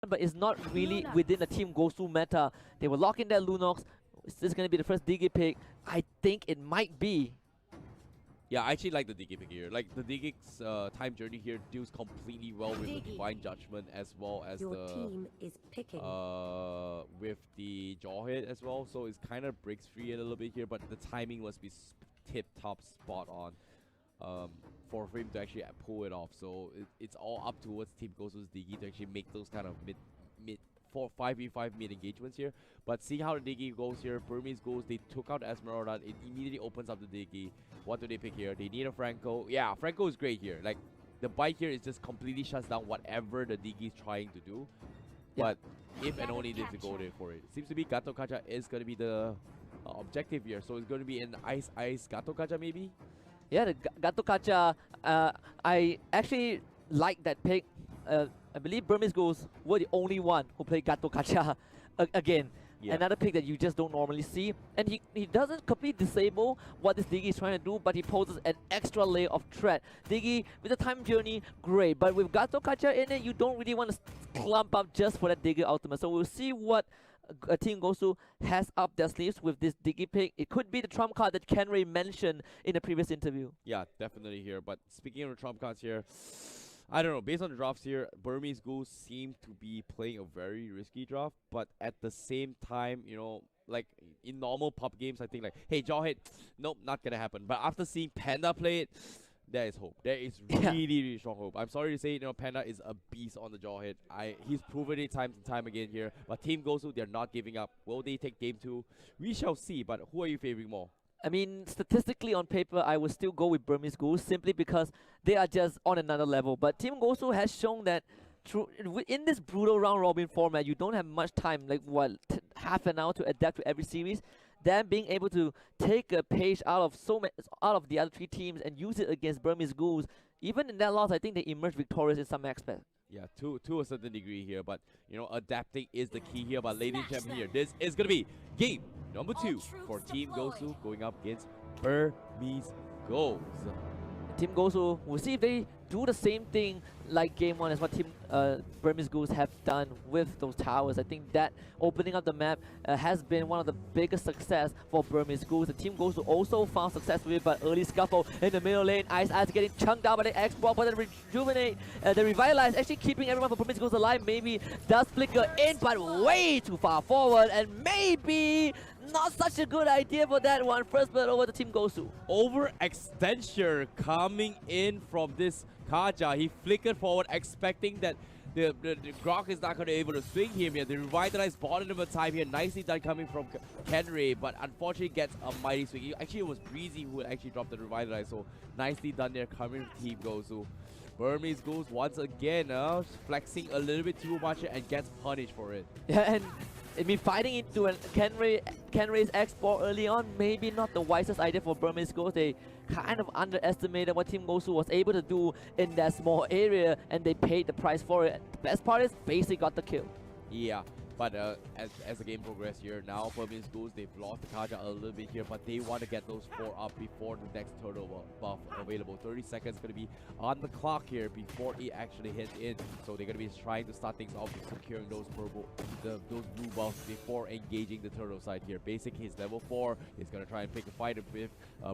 but it's not really within the Team Gosu meta. They will lock in their Lunox. Is this going to be the first Digi pick? I think it might be. Yeah, I actually like the Digi pick here. Like, the Digi's time journey here deals completely well with the Divine Judgment as well as Your team is picking. with the Jawhead as well. So it's kind of breaks free a little bit here, but the timing must be tip-top spot on for him to actually pull it off. So it's all up towards Team Gosu's Digi to actually make those kind of mid 5v5 mid engagements here. But see how the Digi goes here. Burmese Ghouls, they took out Esmeralda. It immediately opens up the Digi. What do they pick here? They need a Franco. Yeah, Franco is great here. Like, the bite here is just completely shuts down whatever the Digi is trying to do. Yeah. But if and only if they go there for it. Seems to be Gato Kacha is going to be the objective here. So it's going to be an Ice Gato Kacha maybe? Yeah, the Gato Kacha, I actually like that pick. I believe Burmese Ghouls were the only one who played Gato Kacha again. Yeah. Another pick that you just don't normally see. And he doesn't completely disable what this Digi is trying to do, but he poses an extra layer of threat. Digi, with the time journey, great. But with Gato Kacha in it, you don't really want to clump up just for that Digi ultimate. So we'll see what Team Gosu has up their sleeves with this Digi pick. It could be the trump card that Kenray mentioned in the previous interview. Yeah, definitely here. But speaking of the trump cards here, I don't know, based on the drafts here, Burmese Ghouls seem to be playing a very risky draft, but at the same time, you know, like in normal pub games, I think like, hey, Jawhead, nope, not gonna happen. But after seeing Panda play it, there is hope. There is really strong hope. I'm sorry to say, you know, Panda is a beast on the Jawhead. He's proven it time and time again here. But Team Gosu, they're not giving up. Will they take game 2? We shall see. But who are you favoring more? I mean, statistically on paper, I would still go with Burmese Ghouls simply because they are just on another level. But Team Gosu has shown that in this brutal round robin format, you don't have much time, like what, half an hour to adapt to every series. Them being able to take a page out of the other 3 teams and use it against Burmese Ghouls, even in that loss, I think they emerged victorious in some aspect. Yeah, to a certain degree here, but you know, adapting is the key here. But ladies and gentlemen, here, this is gonna be game number 2 for Team Gosu going up against Burmese Ghouls. Team Gosu, we'll see if they do the same thing like game 1 as what Team Burmese Ghouls have done with those towers. I think that opening up the map has been one of the biggest success for Burmese Ghouls. The Team Gosu also found success with it, but early scuffle in the middle lane. Ice getting chunked down by the X-Block, but the Rejuvenate, the Revitalize actually keeping everyone for Burmese Ghouls alive. Maybe does flicker in, but way too far forward, and maybe not such a good idea for that one. First blood over to Team Gosu. Overextension coming in from this Kaja. He flickered forward, expecting that the Grok is not going to be able to swing him here. The Revitalized bottom of a time here. Nicely done coming from Kenray, but unfortunately gets a mighty swing. Actually, it was Breezy who actually dropped the Revitalize, so nicely done there coming from Team Gosu. Burmese Ghouls once again flexing a little bit too much and gets punished for it. Yeah, and I mean, fighting into a Kenray's export early on, maybe not the wisest idea for Burmese Ghouls. They kind of underestimated what Team Gosu was able to do in that small area, and they paid the price for it. The best part is, basically got the kill. Yeah, but as the game progresses here, now Burmese Ghouls, they've lost the Kaja a little bit here, but they want to get those 4 up before the next turtle buff available. 30 seconds going to be on the clock here before it actually hits in. So they're going to be trying to start things off with securing those those blue buffs before engaging the turtle side here. Basic, he's level 4. He's going to try and pick a fight with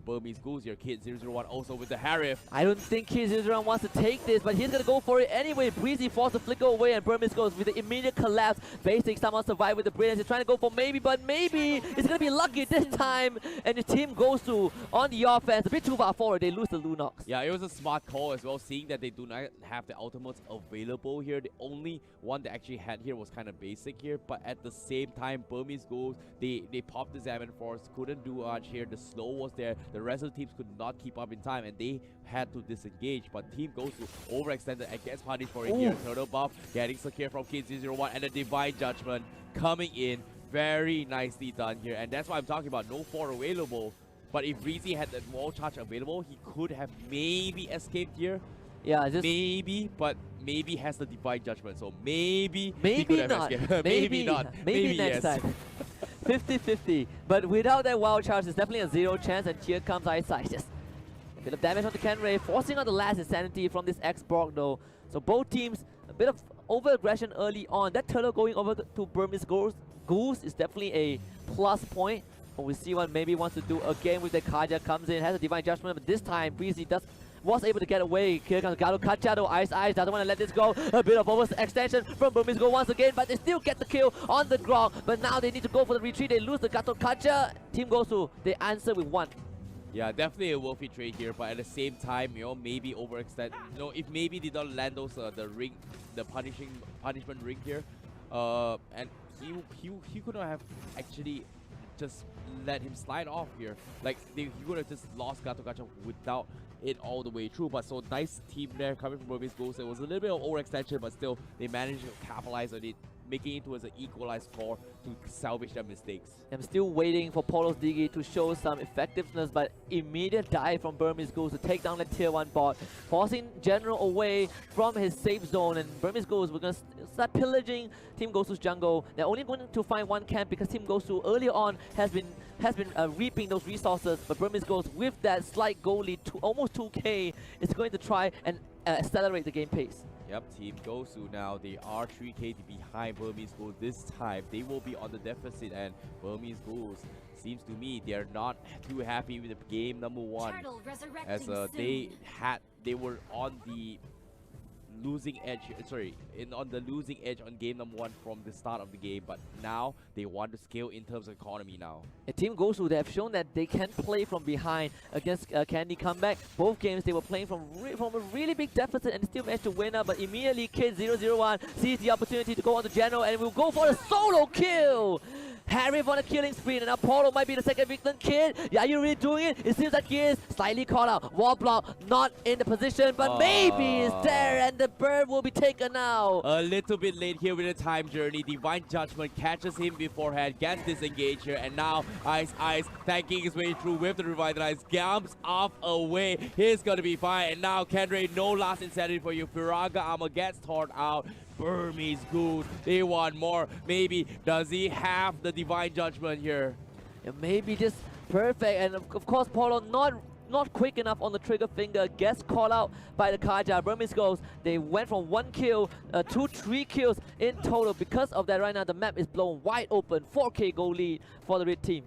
Burmese Ghouls here. Kid001 also with the Harif. I don't think Kid001 wants to take this, but he's going to go for it anyway. Breezy forced to flicker away, and Burmese Ghouls with the immediate collapse. Basic somehow survive with the brilliance. He's trying to go for maybe, but maybe it's going to be lucky this time. And the Team Gosu on the offense, a bit too far forward. They lose the Lunox. Yeah, it was a smart call as well, seeing that they do not have the ultimates available here. The only one they actually had here was kind of basic here, but at the same time, Burmese Ghouls, they popped the Zaman Force, couldn't do much here. The slow was there. The rest of the teams could not keep up in time, and they had to disengage. But Team Gosu overextended and gets punished for it here. Turtle buff getting secure from Kid001, and the Divine Judgment coming in. Very nicely done here, and that's why I'm talking about no 4 available. But if Breezy had that wall charge available, he could have maybe escaped here. Yeah, just maybe, but maybe has the Divine Judgment, so maybe he could have not. escaped. maybe not. Maybe next yes. time. 50-50. But without that wild charge, it's definitely a 0 chance, and here comes Eyesight. Just a bit of damage onto Kenray, forcing out the last Insanity from this X-Borg though. So both teams, a bit of over-aggression early on. That turtle going over to Burmese Ghouls is definitely a plus point. But we see what maybe wants to do again with the Kaja comes in, has a Divine Judgment, but this time Breezy was able to get away. Here comes Gato Kacha, though Ice doesn't want to let this go. A bit of overextension from Burmese Ghouls once again, but they still get the kill on the ground. But now they need to go for the retreat. They lose the Gato Kacha. Team Gosu, they answer with 1. Yeah, definitely a wolfy trade here, but at the same time, maybe overextend. If maybe they don't land those the ring, the punishment ring here, and he could not have actually just let him slide off here. Like he would have just lost Gato Gacha without it all the way through. But so nice team there coming from Burmese Ghouls. It was a little bit of overextension, but still they managed to capitalize on it, making it towards an equalized score to salvage their mistakes. I'm still waiting for Polo's Digi to show some effectiveness, but immediate dive from Burmese Ghouls to take down the tier 1 bot, forcing General away from his safe zone, and Burmese Ghouls were going to start pillaging Team Gosu's jungle. They're only going to find 1 camp because Team Gosu earlier on has been reaping those resources, but Burmese Ghouls with that slight goal lead to almost 2k is going to try and accelerate the game pace. Yep, Team Gosu now, they are 3k behind Burmese Ghouls this time. They will be on the deficit, and Burmese Ghouls, seems to me, they're not too happy with the game number 1. As they were on the losing edge, on the losing edge on game number 1 from the start of the game, but now they want to scale in terms of economy now. Team Gosu, they have shown that they can play from behind against Candy Comeback. Both games they were playing from a really big deficit and still managed to win up, but immediately Kid001 sees the opportunity to go on to General and will go for a solo kill! Harry on a killing spree, and Apollo might be the second victim. Kid, yeah, are you really doing it? It seems like he is slightly caught out. Wall block, not in the position, but maybe it's there, and the bird will be taken now. A little bit late here with the time journey. Divine Judgment catches him beforehand, gets disengaged here, and now Ice tanking his way through with the Revitalize, jumps off away. He's gonna be fine, and now Kendra, no last insanity for you. Firaga armor gets torn out. Burmese Ghouls, they want more. Maybe does he have the Divine Judgment here? Yeah, maybe just perfect, and of course Polo not quick enough on the trigger finger, gets caught out by the Kaja. Burmese Ghouls, they went from 1 kill to 3 kills in total. Because of that, right now the map is blown wide open. 4k goal lead for the red team.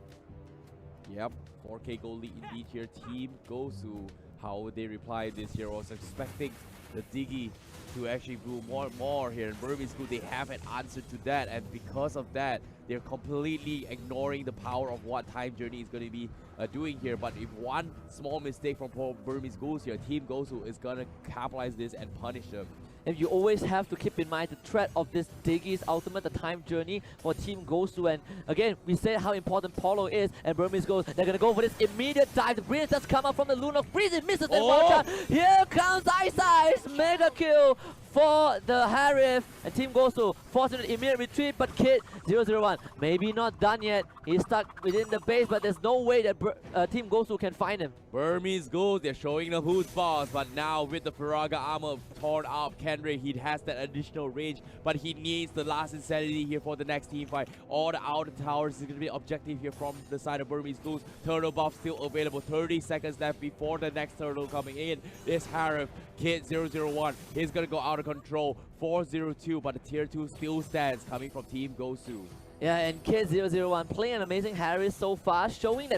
Yep, 4k goal lead indeed here. Team Gosu, how would they reply this here? I was expecting the Diggy to actually do more here. In Burmese Ghouls, they haven't answered to that, and because of that, they're completely ignoring the power of what Time Journey is going to be doing here. But if one small mistake from Burmese Ghouls here, Team Gosu is going to capitalize this and punish them. And you always have to keep in mind the threat of this Diggy's ultimate, the Time Journey for Team Gosu. And again, we said how important Polo is, and Burmese Ghouls, they're going to go for this immediate dive. The Brilliance does come up from the Lunox. Breezy misses and one shot. Here comes Ice, mega kill for the Harif, and Team Gosu forcing an immediate retreat, but Kid001 maybe not done yet. He's stuck within the base, but there's no way that Team Gosu can find him. Burmese Ghouls, they're showing them who's boss, but now with the Firaga armor torn up, Kenry, he has that additional range, but he needs the last insanity here for the next team fight. All the outer towers is going to be objective here from the side of Burmese Ghouls. Turtle buff still available, 30 seconds left before the next turtle coming in. This Harif, Kid001, is going to go out of control. 4-0-2, but the tier 2 still stands coming from Team Gosu. Yeah, and Kid001 playing an amazing Harris so far, showing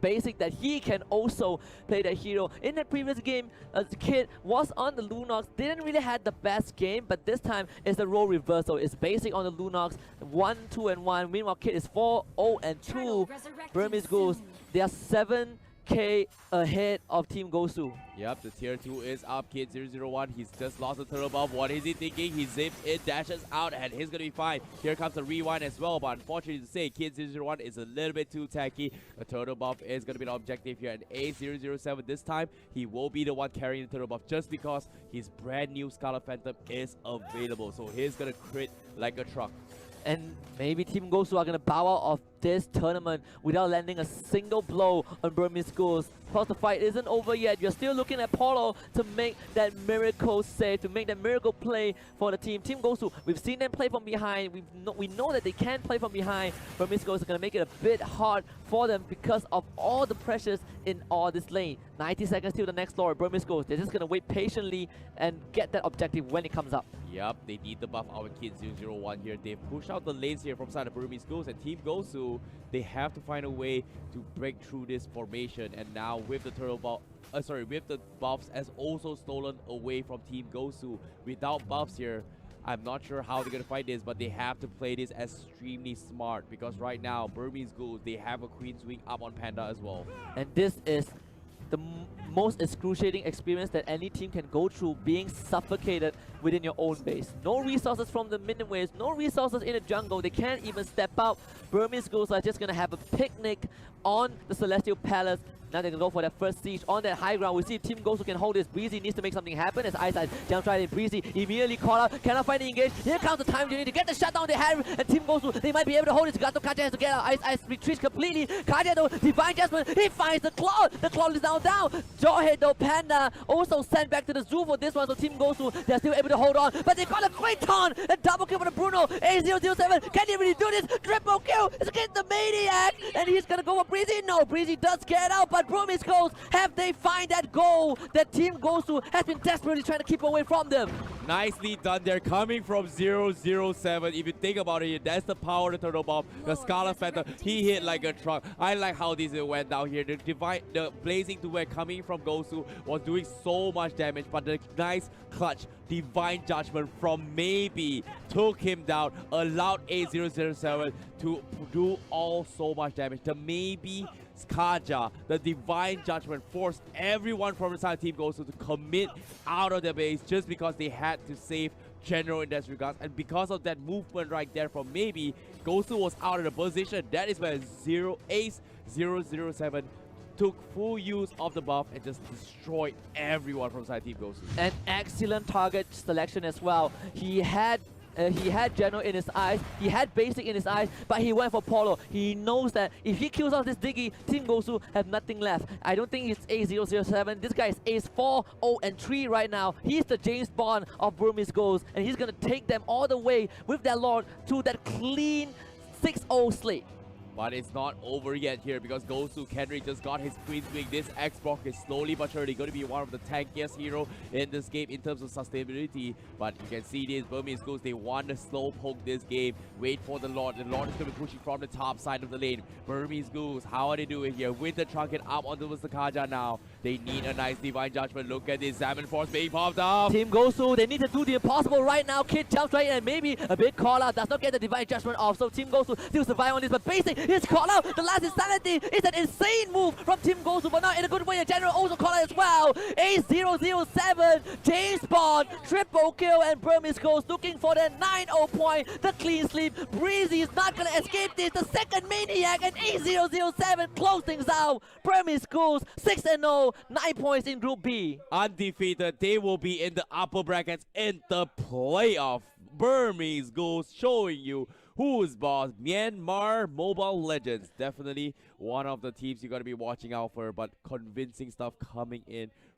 basic that he can also play that hero. In the previous game, Kid was on the Lunox, didn't really have the best game, but this time it's the role reversal. It's basic on the Lunox, 1-2-1. Meanwhile, Kid is 4-0-2. Burmese Ghouls, they are 7k ahead of Team Gosu. Yep, the tier 2 is up. Kid001, he's just lost the turtle buff. What is he thinking? He zips it, dashes out, and he's gonna be fine. Here comes the rewind as well, but unfortunately to say, Kid001 is a little bit too tacky. The turtle buff is gonna be the objective here, and A007 this time, he will be the one carrying the turtle buff just because his brand new Scarlet Phantom is available. So he's gonna crit like a truck. And maybe Team Gosu are going to bow out of this tournament without landing a single blow on Burmese Ghouls. Of course, the fight isn't over yet. You're still looking at Polo to make that miracle save, to make that miracle play for the team. Team Gosu, we've seen them play from behind. We know that they can play from behind. Burmese Ghouls are going to make it a bit hard for them because of all the pressures in all this lane. 90 seconds till the next floor. Burmese Ghouls, they're just going to wait patiently and get that objective when it comes up. Yep, they need the buff our kid 001 here. They've pushed out the lanes here from side of Burmese Ghouls, and Team Gosu, they have to find a way to break through this formation. And now with the turtle buff, with the buffs as also stolen away from Team Gosu. Without buffs here, I'm not sure how they're gonna fight this, but they have to play this extremely smart, because right now Burmese Ghouls, they have a Queen Swing up on Panda as well. And this is the most excruciating experience that any team can go through, being suffocated within your own base. No resources from the minion waves, no resources in the jungle. They can't even step out. Burmese Ghouls are just gonna have a picnic on the Celestial Palace. Now they can go for their first siege on that high ground. We see if Team Gosu can hold this. Breezy needs to make something happen as Eyesight jumps right in. Breezy immediately call out, cannot find the engage. Here comes the time journey to get the shutdown they have, and Team Gosu, they might be able to hold it. Gato Kaja has to get out. Ice retreats completely. Kaja though, Divine Judgment, he finds the Claw. The Claw is now down. Jawhead though, Panda also sent back to the zoo for this one, so Team Gosu, they're still able to hold on. But they got a great taunt. A double kill for the Bruno. A007, can he really do this? Triple kill, it's against the Maniac, and he's gonna go for Breezy. No, Breezy does get out, but Burmese Ghouls, have they find that goal that Team Gosu has been desperately trying to keep away from them? Nicely done there, coming from 007. If you think about it, that's the power of the Turtle Bomb. The Scarlet Phantom, he hit like a truck. I like how this went down here. The Blazing Duet coming from Gosu was doing so much damage, but the nice clutch Divine Judgment from Mlbb took him down, allowed A007 to do all so much damage. The Mlbb Kaja, the Divine Judgment, forced everyone from inside Team Gosu to commit out of their base just because they had to save General in that regards. And because of that movement right there from Mlbb, Gosu was out of the position. That is where Ace 007 took full use of the buff and just destroyed everyone from inside Team Gosu. An excellent target selection as well. He had General in his eyes, he had Basic in his eyes, but he went for Polo. He knows that if he kills off this Diggy, Team Gosu have nothing left. I don't think it's A007. This guy is Ace 4, 0, and 3 right now. He's the James Bond of Burmese Ghouls, and he's gonna take them all the way with their Lord to that clean 6-0 slate. But it's not over yet here, because Gosu Kenry just got his Queen Swing. This Xbox is slowly but surely going to be one of the tankiest hero in this game in terms of sustainability. But you can see this, Burmese Ghouls, they want to slow poke this game. Wait for the Lord. The Lord is going to be pushing from the top side of the lane. Burmese Ghouls, how are they doing here? With the Trunket up onto the Kaja now. They need a nice Divine Judgment. Look at this Salmon Force being popped up. Team Gosu, they need to do the impossible right now. Kid jumps right in, and maybe a big call out does not get the Divine Judgment off. So Team Gosu still survive on this, but Basic his call out. The last Insanity is an insane move from Team Gosu, but not in a good way. A General also call out as well. A007, James Bond, triple kill, and Burmese Ghouls looking for the 9-0 point. The clean sweep. Breezy is not gonna escape this. The second Maniac, and A007 close things out. Burmese Ghouls 6-0, 9 points in Group B. Undefeated, they will be in the upper brackets in the playoff. Burmese Ghouls showing you who's boss. Myanmar Mobile Legends, definitely one of the teams you gotta be watching out for, but convincing stuff coming in